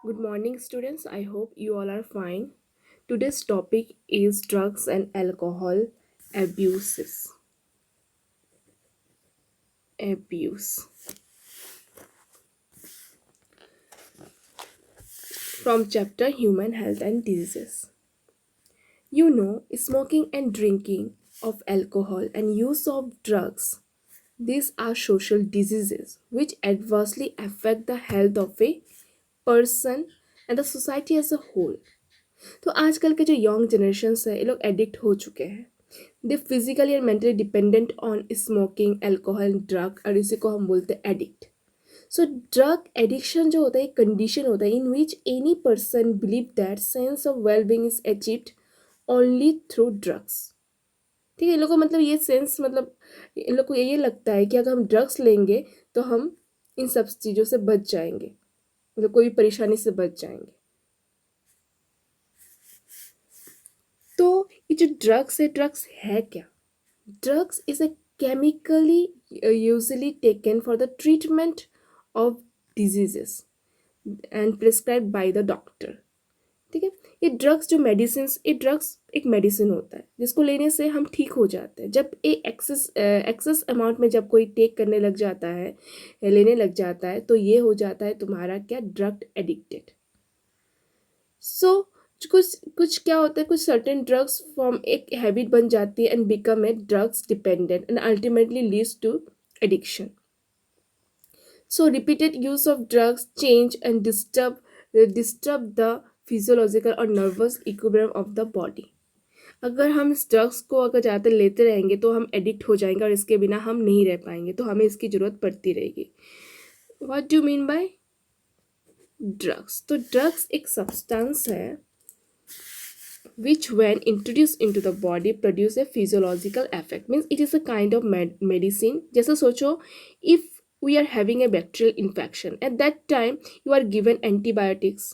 Good morning, students. I hope you all are fine. Today's topic is drugs and alcohol abuses. Abuse. From chapter Human Health and Diseases. Smoking and drinking of alcohol and use of drugs. These are social diseases which adversely affect the health of a person and the society as a whole. तो आजकल के जो young generations है ये लोग addict हो चुके हैं. They physically and mentally dependent on smoking alcohol drug और इसी को हम बोलते हैं एडिक्ट. सो ड्रग एडिक्शन जो होता है एक कंडीशन होता है in which any person believe that sense of well being is achieved only through drugs. ठीक है, इन लोग को मतलब ये सेंस मतलब इन लोग को ये लगता है कि अगर हम ड्रग्स लेंगे तो हम इन सब चीज़ों से बच जाएंगे, मतलब कोई भी परेशानी से बच जाएंगे. तो ये जो ड्रग्स है क्या? Drugs is a chemically usually taken for the treatment of diseases and prescribed by the doctor. ठीक है, ये ड्रग्स जो मेडिसिन ये ड्रग्स एक मेडिसिन होता है जिसको लेने से हम ठीक हो जाते हैं. जब ये एक्सेस अमाउंट में जब कोई टेक करने लग जाता है लेने लग जाता है तो ये हो जाता है तुम्हारा क्या, ड्रग एडिक्टेड. सो कुछ कुछ क्या होता है, कुछ सर्टेन ड्रग्स फॉर्म एक हैबिट बन जाती है and become a drugs dependent and ultimately leads to addiction. So repeated use of drugs change and disturb the physiological और nervous equilibrium of the body. अगर हम इस ड्रग्स को अगर ज़्यादा लेते रहेंगे तो हम एडिक्ट हो जाएंगे और इसके बिना हम नहीं रह पाएंगे, तो हमें इसकी ज़रूरत पड़ती रहेगी. What do mean by drugs? तो ड्रग्स एक सब्सटेंस है which when introduced into the body produce a physiological effect, means it is a kind of medicine. जैसा सोचो, if we are having a bacterial infection at that time you are given antibiotics.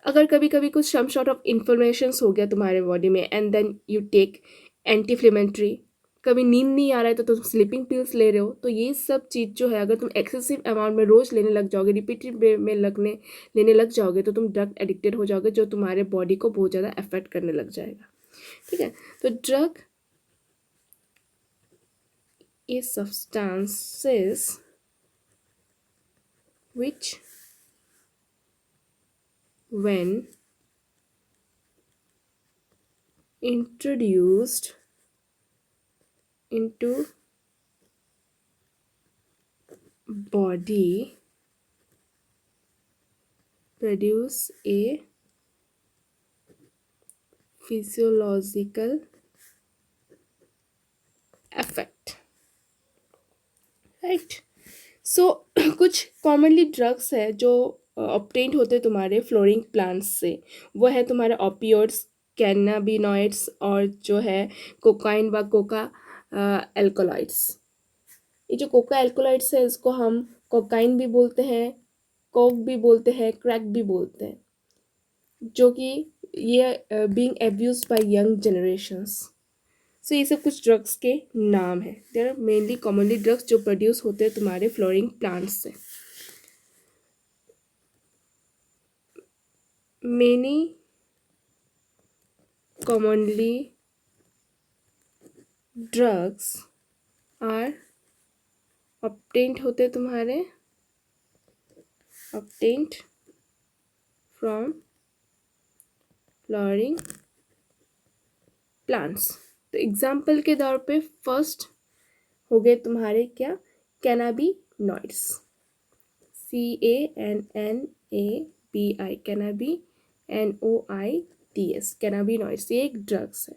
अगर कभी कभी कुछ some sort of inflammations हो गया तुम्हारे body में and then you take anti-inflammatory. कभी नींद नहीं आ रहा है तो तुम स्लीपिंग पिल्स ले रहे हो. तो ये सब चीज़ जो है अगर तुम एक्सेसिव अमाउंट में रोज़ लेने लग जाओगे, रिपीटेड वे में लेने लग जाओगे तो तुम ड्रग एडिक्टेड हो जाओगे जो तुम्हारे बॉडी को बहुत ज़्यादा अफेक्ट करने लग जाएगा. ठीक है, तो ड्रग ये substances which when introduced into body produce a physiological effect, right. So कुछ कॉमनली ड्रग्स है जो ऑब्टेन्ड होते हैं तुम्हारे फ्लोरिंग प्लांट्स से. वो है तुम्हारे ओपियोइड्स, कैनाबिनॉइड्स और जो है कोकाइन व कोका एल्कोलॉइड्स. ये जो कोका एल्कोलॉइड्स है इसको हम कोकाइन भी बोलते हैं, कोक भी बोलते हैं, क्रैक भी बोलते हैं, जो कि ये being abused by young generations. So ये सब कुछ ड्रग्स के नाम हैं. There are mainly commonly drugs जो प्रोड्यूस होते हैं तुम्हारे फ्लोरिंग प्लांट्स से. Many commonly drugs are obtained होते तुम्हारे ऑब्टेन्ड फ्रॉम फ्लोरिंग प्लांट्स. तो एग्जाम्पल के तौर पे फर्स्ट हो गए तुम्हारे क्या, कैनाबिनॉइड्स, CANNABI, CANNABINOIDS, कैनाबिनॉइड्स. ये एक ड्रग्स है.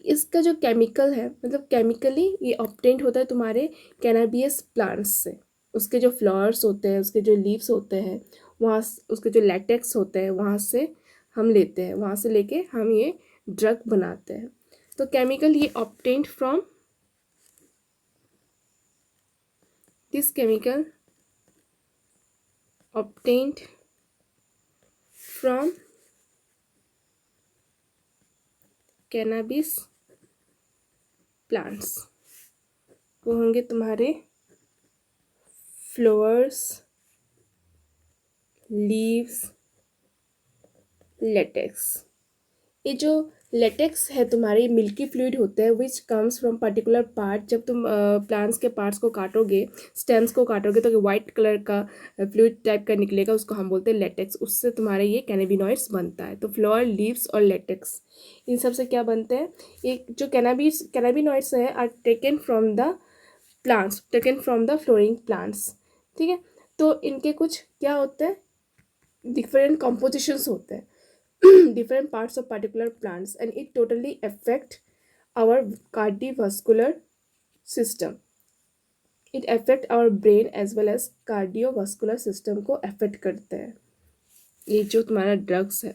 इसका जो केमिकल है मतलब केमिकली ये ऑब्टेन्ड होता है तुम्हारे कैनाबियस प्लांट्स से. उसके जो फ्लावर्स होते हैं, उसके जो लीव्स होते हैं, वहाँ उसके जो लैटेक्स होते हैं वहाँ से हम लेते हैं, वहाँ से लेके हम ये ड्रग बनाते हैं. तो केमिकल ये obtained from this chemical obtained from cannabis plants. वो होंगे तुम्हारे फ्लावर्स, लीव्स, लेटेक्स। ये जो लेटेक्स है तुम्हारी मिल्की फ्लूइड होता है which comes from particular part. जब तुम प्लांट्स के पार्ट्स को काटोगे, स्टेम्स को काटोगे, तो वाइट कलर का फ्लूइड टाइप का निकलेगा, उसको हम बोलते हैं लेटेक्स। उससे तुम्हारे ये कैनाबिनॉइड्स बनता है। तो फ्लावर, लीव्स और लेटेक्स, इन सब से क्या बनते हैं? ये जो कैनाबिनॉइड्स है are taken from the plants, taken from the flowering plants. ठीक है, तो इनके कुछ क्या होते हैं, डिफरेंट कॉम्पोजिशंस होते हैं different parts of particular plants, and it totally affect our cardiovascular system. It affect our brain as well as cardiovascular system को affect करते हैं ये जो तुम्हारा ड्रग्स है।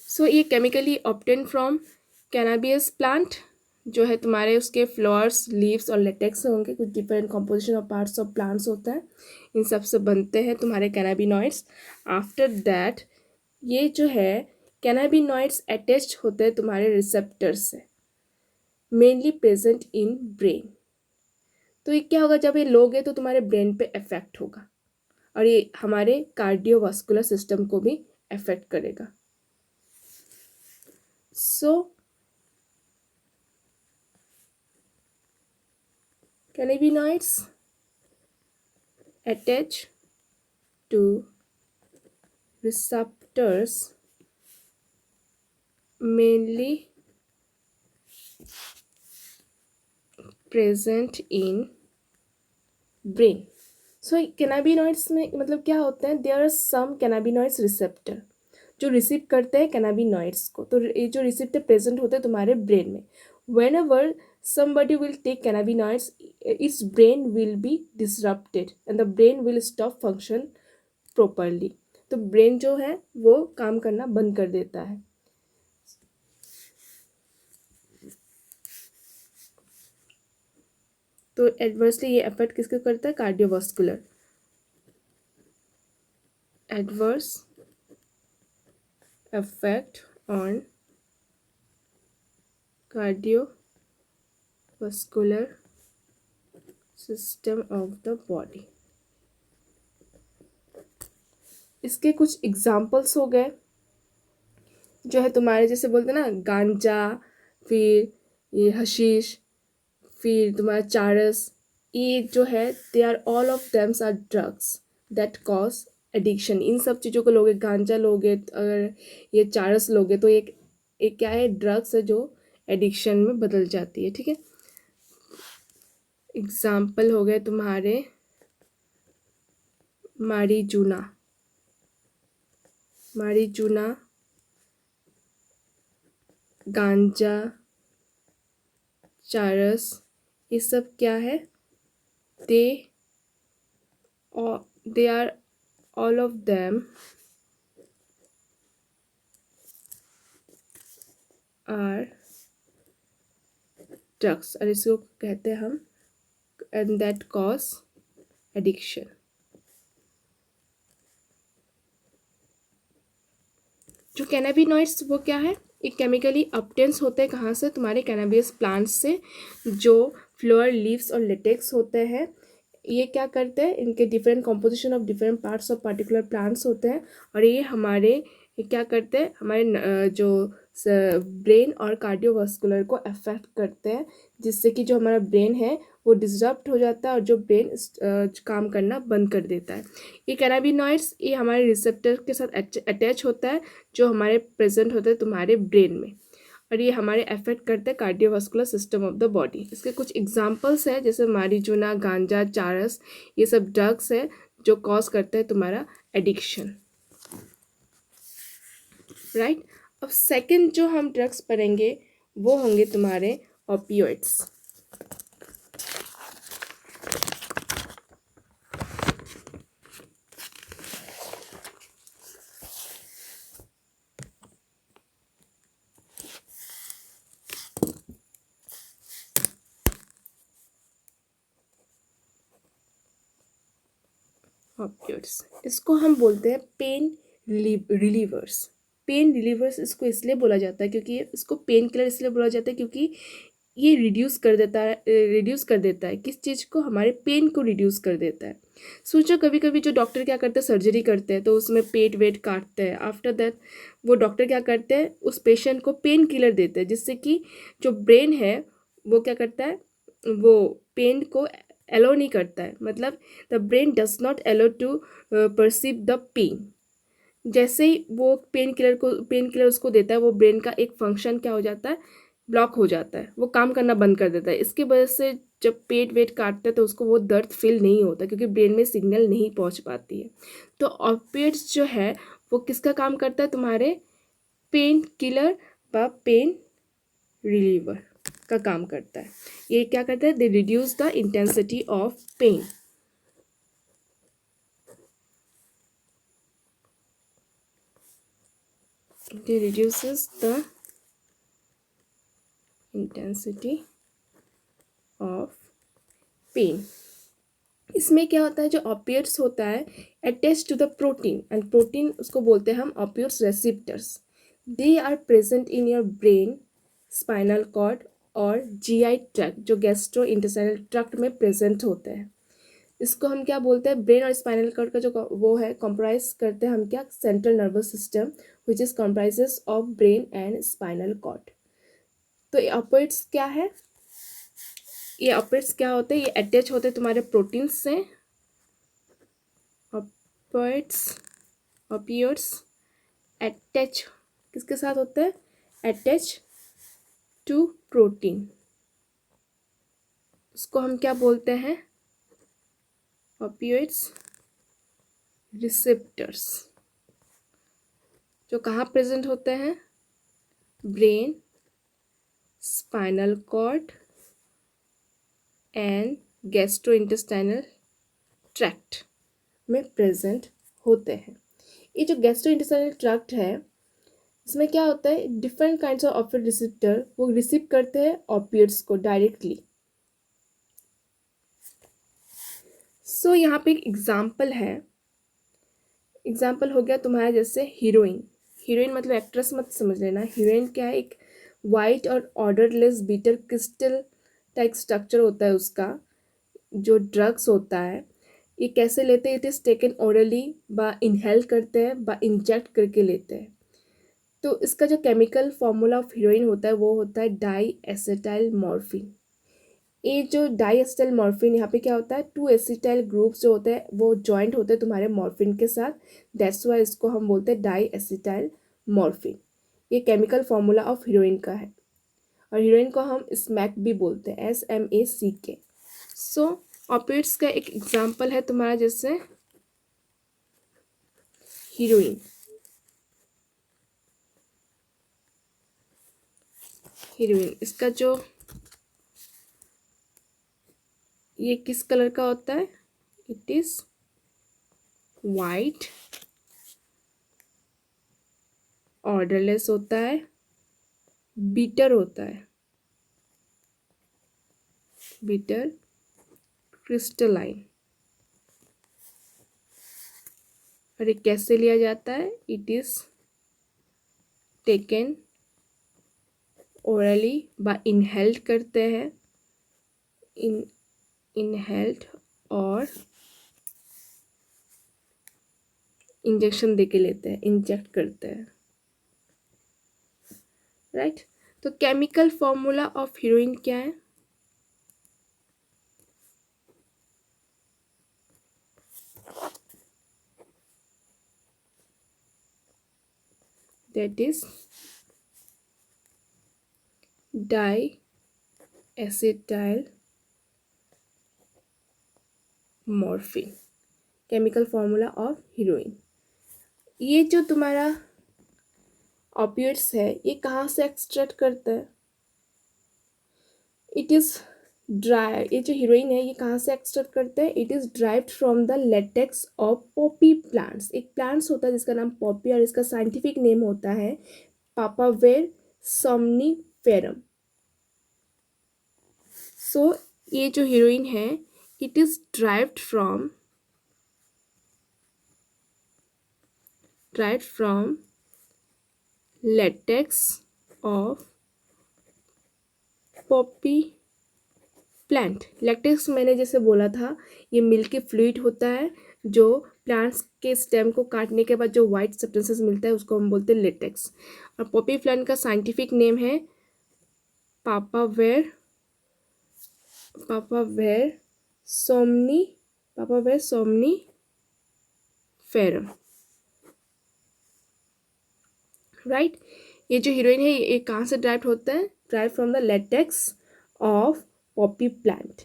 सो ये केमिकली ऑब्टेन फ्रॉम कैनाबियस प्लांट, जो है तुम्हारे उसके फ्लावर्स, लीव्स और लेटेक्स होंगे। कुछ different composition of parts of plants होता है, इन सब से बनते हैं तुम्हारे कैनाबिनॉइड्स। आफ्टर दैट ये जो है कैनाबिनॉइड्स अटैच्ड होते हैं तुम्हारे रिसेप्टर्स से, मेनली प्रेजेंट इन ब्रेन। तो ये क्या होगा, जब ये लोगे तो तुम्हारे ब्रेन पे इफेक्ट होगा और ये हमारे कार्डियोवास्कुलर सिस्टम को भी अफेक्ट करेगा। So cannabinoids attach to receptors mainly present in brain. So cannabinoids में मतलब क्या होता है, there are some cannabinoids receptor जो रिसीव करते हैं कैनाबिनॉइड्स को। तो ये जो रिसेप्टर प्रेजेंट होते हैं तुम्हारे ब्रेन में। whenever somebody will take cannabinoids, its brain will be disrupted and the brain will stop function properly. तो ब्रेन जो है वो काम करना बंद कर देता है। तो एडवर्सली ये अफेक्ट किसको करता है, cardiovascular. Adverse affect on cardiovascular system of the body. इसके कुछ एग्जाम्पल्स हो गए जो है तुम्हारे, जैसे बोलते हैं ना गांजा, फिर ये हशीश, फिर तुम्हारा चारस, ये जो है they are all of them's are drugs that cause addiction. इन सब चीज़ों को लोगे, गांजा लोगे, अगर ये चारस लोगे तो एक क्या है, ड्रग्स है जो एडिक्शन में बदल जाती है। ठीक है, एग्जाम्पल हो गए तुम्हारे मारीजुना, गांजा, चारस, ये सब क्या है, they are all of them are drugs, और इसको कहते हैं हम एंड दैट कॉज एडिक्शन। जो कैनाबिनॉइड्स वो क्या है, ये केमिकली ऑब्टेन्स होते हैं कहाँ से, तुम्हारे कैनाबियस प्लांट्स से, जो फ्लोर, लीव्स और लेटेक्स होते हैं। ये क्या करते हैं, इनके different composition of different parts of particular plants होते हैं और ये हमारे क्या करते हैं, हमारे जो ब्रेन और कार्डियोवास्कुलर को अफेक्ट करते हैं, जिससे कि जो हमारा ब्रेन है वो डिस्टर्ब हो जाता है और जो ब्रेन काम करना बंद कर देता है। ये कैनाबिनॉइड्स ये हमारे रिसेप्टर के साथ अटैच होता है जो हमारे प्रेजेंट होते हैं तुम्हारे ब्रेन में, और ये हमारे अफेक्ट करते हैं cardiovascular system of the body. इसके कुछ एग्जांपल्स है जैसे मारीजुना, गांजा, चारस, ये सब ड्रग्स है जो कॉज करते हैं तुम्हारा एडिक्शन। राइट, अब सेकंड जो हम ड्रग्स पढ़ेंगे वो होंगे तुम्हारे ओपियोइड्स। ऑपियोइड्स, इसको हम बोलते हैं पेन रिलीवर्स। पेन रिलीवर्स इसको इसलिए बोला जाता है क्योंकि इसको पेन किलर इसलिए बोला जाता है क्योंकि ये रिड्यूस कर देता है किस चीज़ को, हमारे पेन को रिड्यूस कर देता है। सोचो कभी कभी जो डॉक्टर क्या करते हैं, सर्जरी करते हैं तो उसमें पेट वेट काटते हैं, आफ्टर दैट वो डॉक्टर क्या करते हैं, उस पेशेंट को पेन किलर देते हैं, जिससे कि जो ब्रेन है वो क्या करता है, वो पेन को एलो नहीं करता है, मतलब the brain does not allow to perceive the pain. जैसे ही वो पेन किलर उसको देता है, वो ब्रेन का एक फंक्शन क्या हो जाता है, ब्लॉक हो जाता है, वो काम करना बंद कर देता है। इसकी वजह से जब पेट वेट काटता है तो उसको वो दर्द फील नहीं होता, क्योंकि ब्रेन में सिग्नल नहीं पहुंच पाती है। तो ऑपिएट्स जो है वो किसका काम करता है, तुम्हारे पेन किलर व पेन रिलीवर का काम करता है। ये क्या करता है, they reduce the intensity of pain. They reduces the intensity of pain। इसमें क्या होता है, जो ऑपिएट्स होता है attach to the protein, and protein उसको बोलते हैं हम opiates receptors. They are present in your brain, spinal cord और जीआई ट्रैक्ट, जो गैस्ट्रो इंटेस्टाइनल ट्रैक्ट में प्रेजेंट होते हैं। इसको हम क्या बोलते हैं, ब्रेन और स्पाइनल कॉर्ड का जो वो है कंप्राइज करते हैं हम क्या, central nervous system, which is comprises of brain and spinal cord. तो ये ऑपिएट्स क्या है, ये ऑपिएट्स क्या होते हैं, ये अटैच होते हैं तुम्हारे प्रोटीन से। ऑपिएट्स ऑपियोइड्स अटैच किसके साथ होते हैं, अटैच टू प्रोटीन। उसको हम क्या बोलते हैं, ऑपियोइड्स रिसेप्टर्स, जो कहाँ प्रेजेंट होते हैं, brain, spinal cord and gastrointestinal tract में प्रेजेंट होते हैं। ये जो गैस्ट्रोइंटेस्टाइनल ट्रैक्ट है, इसमें क्या होता है, डिफरेंट काइंड्स ऑफ ऑपियोइड रिसेप्टर वो रिसीव करते हैं ऑपियोइड्स को डायरेक्टली। सो यहाँ पे एक एग्जाम्पल है, एग्जाम्पल हो गया तुम्हारा जैसे हीरोइन। हीरोइन मतलब एक्ट्रेस मत समझ लेना, हीरोइन क्या है, एक वाइट और odourless bitter crystal type structure होता है उसका, जो ड्रग्स होता है। ये कैसे लेते हैं, इट इज़ टेकन ओरली, बा इनहेल करते हैं, बा इंजेक्ट करके लेते हैं। तो इसका जो केमिकल फॉर्मूला ऑफ हीरोइन होता है वो होता है डाई एसिटाइल मॉर्फिन। ये जो डाई एसिटाइल मॉर्फिन, यहाँ पे क्या होता है, टू एसिटाइल ग्रुप्स जो होते हैं वो जॉइंट होते हैं तुम्हारे मॉर्फिन के साथ, दैट्स वाई इसको हम बोलते हैं डाई एसिटाइल मॉर्फिन। ये केमिकल फॉर्मूला ऑफ हीरोइन का है, और हीरोइन को हम स्मैक भी बोलते हैं, SMACK। सो ऑपिएट्स का एक एग्जाम्पल है तुम्हारा जैसे हीरोइन। हीरोइन इसका जो ये किस कलर का होता है, इट इज वाइट, ऑर्डरलेस होता है, बीटर होता है, बीटर क्रिस्टलाइन। और ये कैसे लिया जाता है, इट इज टेकन ओरली बा इनहेल्ड करते हैं, इनहेल्ड और इंजेक्शन देके लेते हैं, इंजेक्ट करते हैं, राइट। तो केमिकल फॉर्मूला ऑफ हीरोइन क्या है, that is diacetyl morphine, chemical formula of heroin. ये जो तुम्हारा ऑपियोइड्स है ये कहाँ से एक्सट्रैक्ट करता है, इट इज़ ड्राई, ये जो हीरोइन है ये कहाँ से एक्सट्रैक्ट करते हैं, it is derived from the latex of Poppy plants. एक प्लांट्स होता है जिसका नाम पॉपी और इसका साइंटिफिक नेम होता है पापावेर सोमनीफेरम। सो ये जो हीरोइन है it is derived from latex of poppy plant latex मैंने जैसे बोला था, ये मिल्की फ्लूइड होता है जो प्लांट्स के स्टेम को काटने के बाद जो वाइट सब्सटेंसेस मिलता है उसको हम बोलते हैं लेटेक्स। और पॉपी प्लांट का साइंटिफिक नेम है पापावेर पापावेर सोमनी पापावेर सोमनी फेरम, राइट। ये जो हीरोइन है ये कहाँ से ड्राइव होता है? Derive from the latex of poppy plant.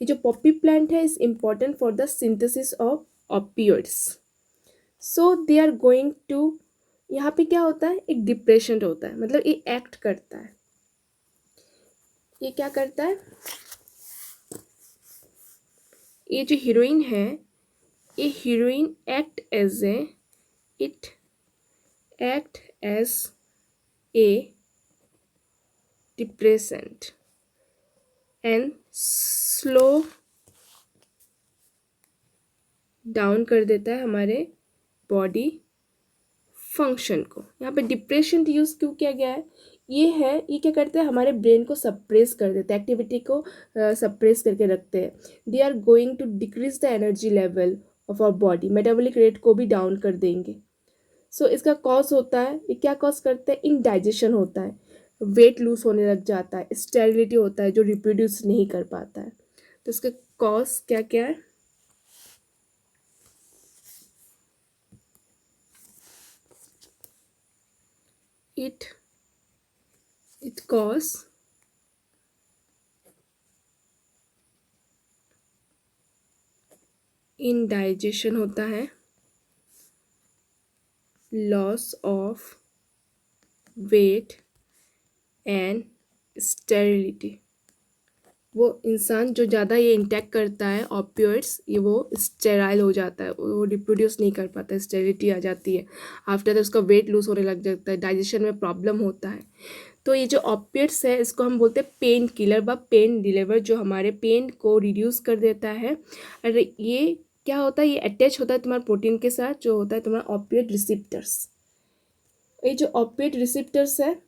ये जो पॉपी प्लांट है is important for the synthesis of opioids. So they are going to, यहाँ पे क्या होता है, एक डिप्रेशन होता है, मतलब ये एक्ट करता है। ये क्या करता है? ये जो हीरोइन है ये heroin act as a depressant and slow down कर देता है हमारे बॉडी फंक्शन को। यहाँ पे डिप्रेशन यूज़ क्यों किया गया है? ये क्या करते हैं, हमारे ब्रेन को सप्रेस कर देते हैं, एक्टिविटी को सप्रेस करके रखते हैं। They are going to decrease the energy level of our body, metabolic rate को भी डाउन कर देंगे। सो इसका कॉज होता है, ये क्या कॉज करते हैं? इनडाइजेशन होता है, वेट लूज होने लग जाता है, स्टेरिलिटी होता है जो रिप्रोड्यूस नहीं कर पाता है। तो इसका कॉज क्या क्या है? it cause indigestion होता है, loss of weight and sterility. वो इंसान जो ज़्यादा ये इंटेक करता है ऑपियोइड्स, ये वो स्टेराइल हो जाता है, वो रिप्रोड्यूस नहीं कर पाता है, स्टेरिलिटी आ जाती है। आफ्टर दैट उसका वेट लूज होने लग जाता है, डाइजेशन में प्रॉब्लम होता है। तो ये जो ऑपियोइड्स है इसको हम बोलते हैं पेन किलर व पेन रिलीवर, जो हमारे पेन को रिड्यूस कर देता है। और ये क्या होता है, ये अटैच होता है तुम्हारे प्रोटीन के साथ, जो होता है तुम्हारा ऑपियोइड रिसेप्टर्स। ये जो ऑपियोइड रिसेप्टर्स है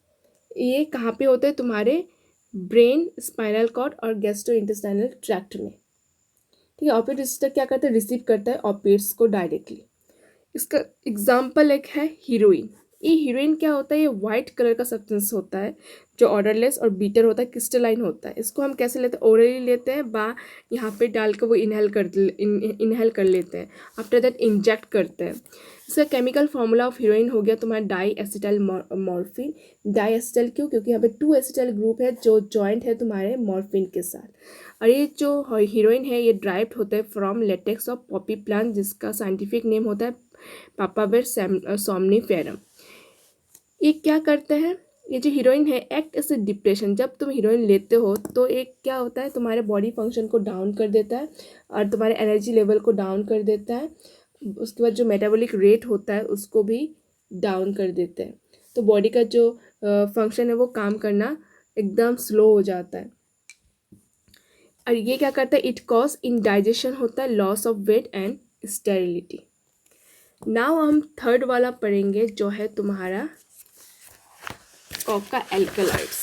ये कहाँ पे होते हैं? तुम्हारे ब्रेन, स्पाइनल कॉर्ड और गैस्ट्रोइंटेस्टाइनल ट्रैक्ट में। ठीक है, ऑपियोइड रिसेप्टर क्या करता है? रिसीव करता है ऑपियोइड्स को डायरेक्टली। इसका एग्जाम्पल एक है हीरोइन। ये हीरोइन क्या होता है? ये वाइट कलर का सब्सटेंस होता है जो ऑर्डरलेस और बीटर होता है, क्रिस्टलाइन होता है। इसको हम कैसे लेते हैं? ओरली लेते हैं बा यहाँ पे डाल कर वो इनहेल कर लेते हैं, आफ्टर दैट इंजेक्ट करते हैं। इसका केमिकल फार्मूला ऑफ हीरोइन हो गया तुम्हारा diacetyl morphine. Diacetyl क्यों? क्योंकि यहाँ पे 2 एसिटाइल ग्रुप है जो जॉइंट है तुम्हारे मॉर्फिन के साथ। और ये जो हीरोइन है ये ड्राइव्ड होता है from latex of poppy plant, जिसका साइंटिफिक नेम होता है पापावेर सोमनीफेरम। ये क्या करते हैं? ये जो हीरोइन है एक्ट एज ए डिप्रेशन। जब तुम हीरोइन लेते हो तो एक क्या होता है, तुम्हारे बॉडी फंक्शन को डाउन कर देता है और तुम्हारे एनर्जी लेवल को डाउन कर देता है। उसके बाद जो मेटाबॉलिक रेट होता है उसको भी डाउन कर देते हैं। तो बॉडी का जो फंक्शन है वो काम करना एकदम स्लो हो जाता है। और ये क्या करता है? इट कॉज इंडाइजेशन होता है, loss of weight and sterility. Now हम थर्ड वाला पढ़ेंगे जो है तुम्हारा कोका एल्कलॉइड्स।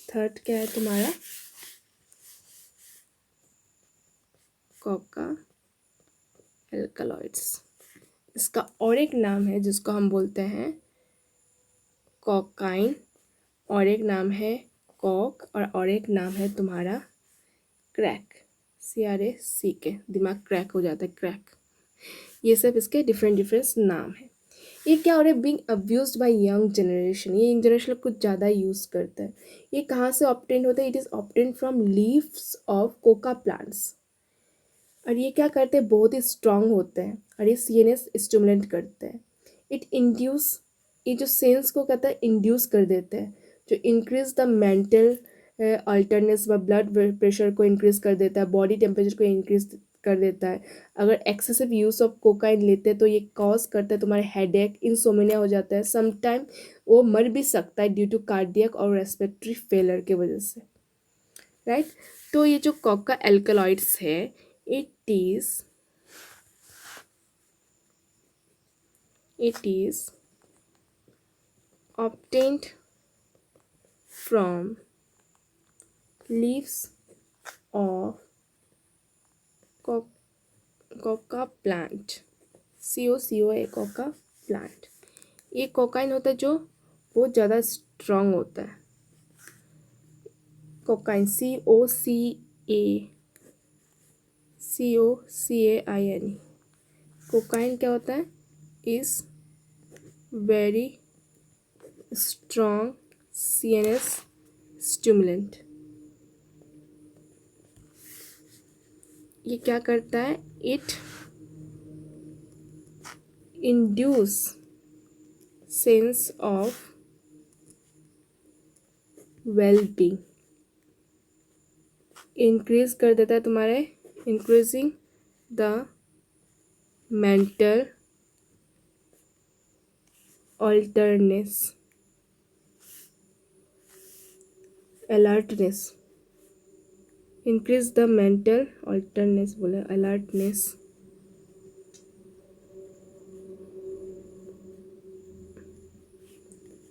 थर्ड क्या है तुम्हारा? Coca alkaloids. इसका और एक नाम है जिसको हम बोलते हैं कोकाइन, और एक नाम है कॉक, और एक नाम है तुम्हारा क्रैक। CRACK, दिमाग क्रैक हो जाता है, क्रैक। ये सब इसके डिफरेंट नाम है। ये क्या हो रहा है? Being abused by young generation. ये यंग जनरेशन कुछ ज़्यादा यूज़ करता है। ये कहाँ से ऑब्टेन होता है? It is obtain from leaves of coca plants. और ये क्या करते हैं? बहुत ही स्ट्रांग होते हैं और ये CNS स्टिमुलेट करते हैं। ये जो सेंस को कहता है इंड्यूस कर देते हैं, जो इंक्रीज द मेंटल अल्टरनेस व ब्लड प्रेशर को इंक्रीज कर देता है, बॉडी टेम्परेचर को इंक्रीज कर देता है। अगर एक्सेसिव यूज़ ऑफ कोकाइन लेते हैं तो ये कॉज करता है तुम्हारे हेडेक, इंसोमिनिया हो जाता है, समटाइम वो मर भी सकता है ड्यू टू कार्डियक और रेस्पिरेटरी फेलर के वजह से। राइट। तो ये जो कोका एल्कलॉइड्स है, it is obtained from leaves of Coca plant, COCOA Coca plant. ये कोकाइन होता है जो बहुत ज़्यादा स्ट्रॉन्ग होता है। Cocaine COCAINE। कोकाइन क्या होता है? Is very strong CNS stimulant. ये क्या करता है? It induce sense of wellbeing, increase कर देता है तुम्हारे, increasing the mental alertness, increase the mental alertness, बोले अलर्टनेस।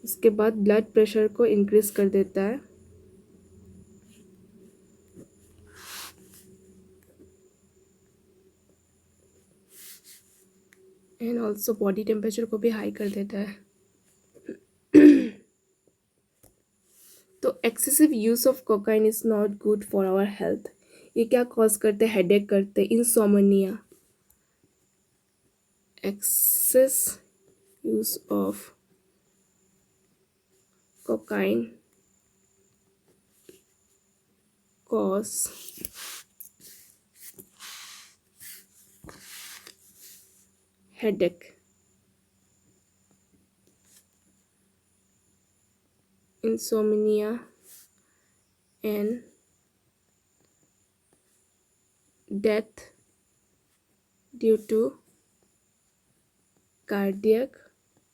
इसके बाद ब्लड प्रेशर को इंक्रीज कर देता है, एंड ऑल्सो बॉडी टेम्परेचर को भी हाई कर देता है। तो excessive use of cocaine is not good for our health. ये क्या कॉज करते हैं? हेडेक करते हैं, insomnia. Excess use of cocaine cause headache, insomnia and death due to cardiac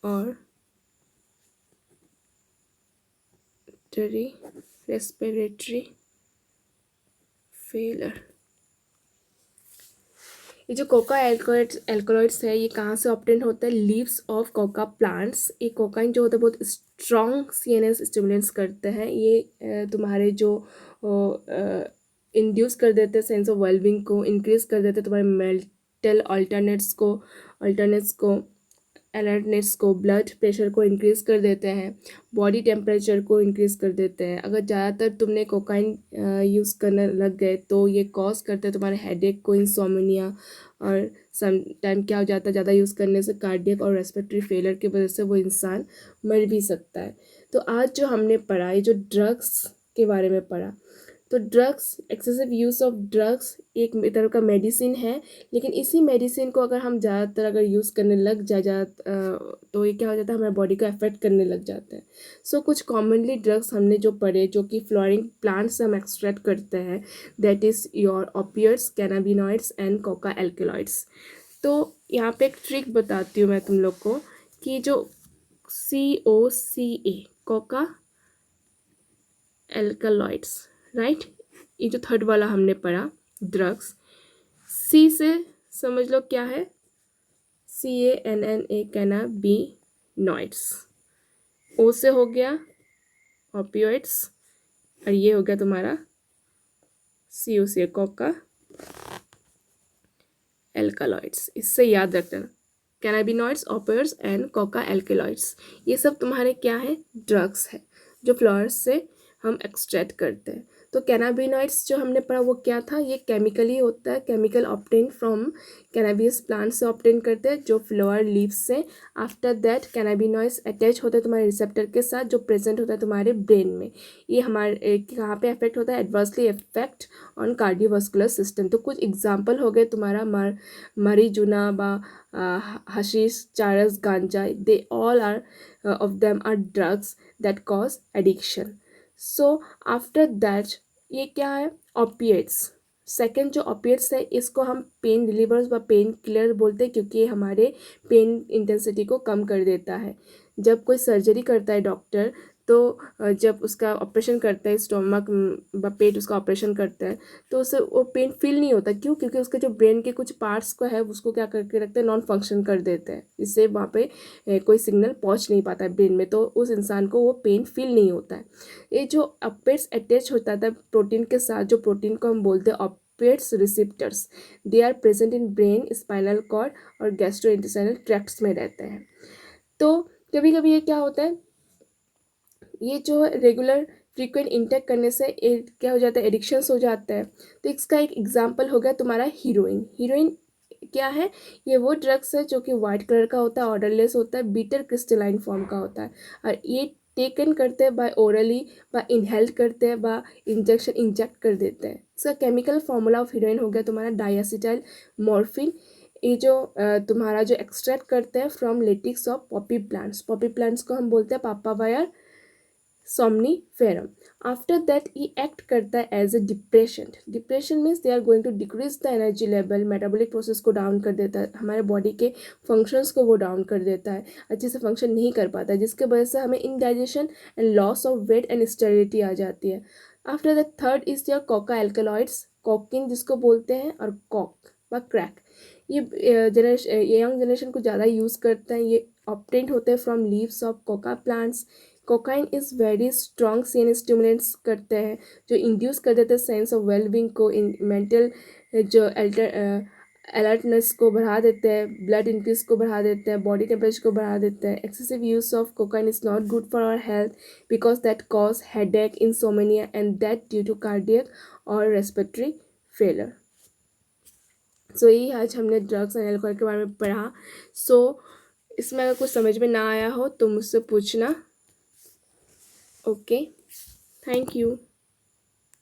or respiratory failure। ये जो कोका एल्कोलॉइड्स है, ये कहाँ से ऑब्टेन होता है? Leaves of coca plants. ये कोकाइन जो होता है बहुत स्ट्रॉन्ग CNS स्टिमुलेंट्स करते हैं। ये तुम्हारे जो इंड्यूस कर देते हैं सेंस ऑफ वेलबींग को, इंक्रीज कर देते हैं तुम्हारे मेंटल अल्टरनेट्स को अलर्टनेस को, ब्लड प्रेशर को इंक्रीज कर देते हैं, बॉडी टेम्परेचर को इंक्रीज कर देते हैं। अगर ज़्यादातर तुमने कोकाइन यूज़ करने लग गए तो ये कॉज करते हैं तुम्हारे हेडेक को, इंसोमनिया, और सम टाइम क्या हो जाता है ज़्यादा यूज़ करने से कार्डियक और रेस्पिरेटरी फेलियर की वजह से वो इंसान मर भी सकता है। तो आज जो हमने पढ़ा, ये जो ड्रग्स के बारे में पढ़ा, तो drugs, excessive use of drugs एक तरह का मेडिसिन है, लेकिन इसी मेडिसिन को अगर हम ज़्यादातर अगर यूज़ करने लग तो ये क्या हो जाता है? हमारे बॉडी को अफेक्ट करने लग जाता है। सो कुछ कॉमनली ड्रग्स हमने जो पढ़े, जो कि फ्लोरिंग प्लांट से हम एक्सट्रैक्ट करते हैं, that is your opiates, cannabinoids and Coca alkaloids. तो यहाँ पे एक ट्रिक बताती हूँ मैं तुम लोग को कि जो COCA कोका एल्कलॉइड्स, राइट, ये जो थर्ड वाला हमने पढ़ा ड्रग्स, C से समझ लो क्या है? CANNA cannabinoids. O से हो गया ओपियोइड्स, और ये हो गया तुम्हारा COCA कोका एल्कलॉइड्स। इससे याद रखना, cannabinoids, opioids and Coca alkaloids, ये सब तुम्हारे क्या है? ड्रग्स है जो फ्लावर्स से हम एक्सट्रैक्ट करते हैं। तो कैनाबिनॉइड्स जो हमने पढ़ा वो क्या था? ये केमिकली होता है, केमिकल ऑब्टेन फ्रॉम कैनाबियस प्लांट से ऑब्टेन करते हैं, जो फ्लावर लीव्स से। आफ्टर दैट कैनाबिनॉइड्स अटैच होते हैं तुम्हारे रिसेप्टर के साथ, जो प्रेजेंट होता है तुम्हारे ब्रेन में। ये हमारे कहाँ पे अफेक्ट होता है? Adversely effect on cardiovascular system. तो कुछ एग्जाम्पल हो गए तुम्हारा marijuana বা hashish, charas, ganja, they all are of them are drugs that cause addiction. So after that ये क्या है? ओपिएट्स। सेकेंड जो ओपिएट्स है, इसको हम पेन रिलीवर्स व पेन किलर बोलते हैं, क्योंकि ये हमारे पेन इंटेंसिटी को कम कर देता है। जब कोई सर्जरी करता है डॉक्टर, तो जब उसका ऑपरेशन करता है स्टोमक पेट उसका ऑपरेशन करता है तो उसे वो पेन फील नहीं होता। क्यों? क्योंकि उसके जो ब्रेन के कुछ पार्ट्स को है उसको क्या करके रखते हैं, नॉन फंक्शन कर देते हैं, इससे वहाँ पे कोई सिग्नल पहुँच नहीं पाता है ब्रेन में, तो उस इंसान को वो पेन फील नहीं होता है। ये जो अपेट्स अटैच होता था प्रोटीन के साथ, जो प्रोटीन को हम बोलते हैं opiates receptors, they are present in brain, spinal cord और गैस्ट्रोइंटेस्टाइनल ट्रैक्ट्स में रहते हैं। तो कभी कभी ये क्या होता है, ये जो रेगुलर फ्रीक्वेंट इंटेक करने से क्या हो जाता है, एडिक्शंस हो जाता है। तो इसका एक एग्जांपल हो गया तुम्हारा हीरोइन। हीरोइन क्या है? ये वो ड्रग्स है जो कि वाइट कलर का होता है, ऑर्डरलेस होता है, बीटर क्रिस्टलाइन फॉर्म का होता है, और ये टेकन करते हैं बाय ओरली, बाय इनहेल करते हैं, बाय इंजेक्शन इंजेक्ट कर देते हैं। इसका केमिकल फार्मूला ऑफ हीरोइन हो गया तुम्हारा डाइएसिटाइल मॉर्फिन। ये जो तुम्हारा जो एक्सट्रैक्ट करते हैं from latex of Poppy plants, Poppy plants को हम बोलते हैं papaya somniferum. After that he act करता है as a depression. Depression means they are going to decrease the energy level, metabolic process को डाउन कर देता है, हमारे बॉडी के फंक्शंस को वो डाउन कर देता है, अच्छे से फंक्शन नहीं कर पाता है, जिसके वजह से हमें indigestion and loss of weight and sterility आ जाती है। After the third is your coca alkaloids, cocaine जिसको बोलते हैं, और कॉक व क्रैक। ये यंग जनरेशन को ज़्यादा यूज़ करते हैं। ये ऑब्टेन्ड होते हैं from leaves of coca plants. Cocaine is very strong seen stimulants करते हैं, जो इंड्यूस कर देते हैं सेंस ऑफ वेलबींग को, इन मेंटल जो अलर्टनेस को बढ़ा देते हैं, ब्लड इंक्रीज को बढ़ा देते हैं, बॉडी टेम्परेचर को बढ़ा देते हैं। Excessive use of cocaine is not good for our health because that cause headache, insomnia and that due to cardiac और रेस्पिरेटरी फेलर। सो यही आज हमने ड्रग्स एंड एल्कोहल के बारे में पढ़ा। सो इसमें अगर कुछ समझ में ना आया हो तो मुझसे पूछना। Okay, thank you.